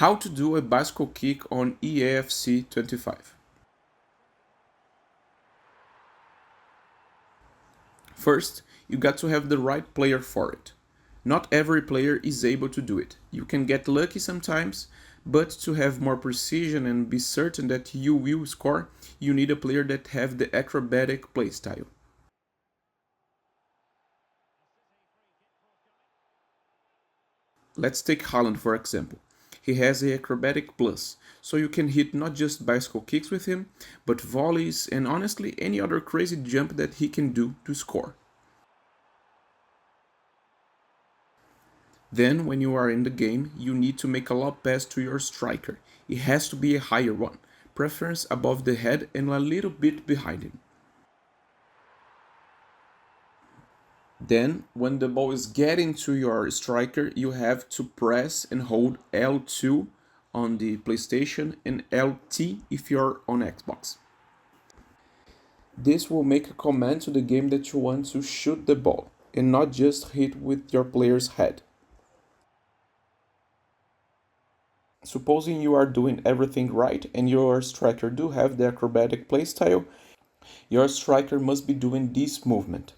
How to do a bicycle kick on EAFC 25. First, you got to have the right player for it. Not every player is able to do it. You can get lucky sometimes, but to have more precision and be certain that you will score, you need a player that have the acrobatic playstyle. Let's take Haaland for example. He has a acrobatic plus, so you can hit not just bicycle kicks with him, but volleys and honestly any other crazy jump that he can do to score. Then, when you are in the game, you need to make a lob pass to your striker. It has to be a higher one, preference above the head and a little bit behind him. Then, when the ball is getting to your striker, you have to press and hold L2 on the PlayStation and LT if you're on Xbox. This will make a command to the game that you want to shoot the ball, and not just hit with your player's head. Supposing you are doing everything right and your striker do have the acrobatic playstyle, your striker must be doing this movement.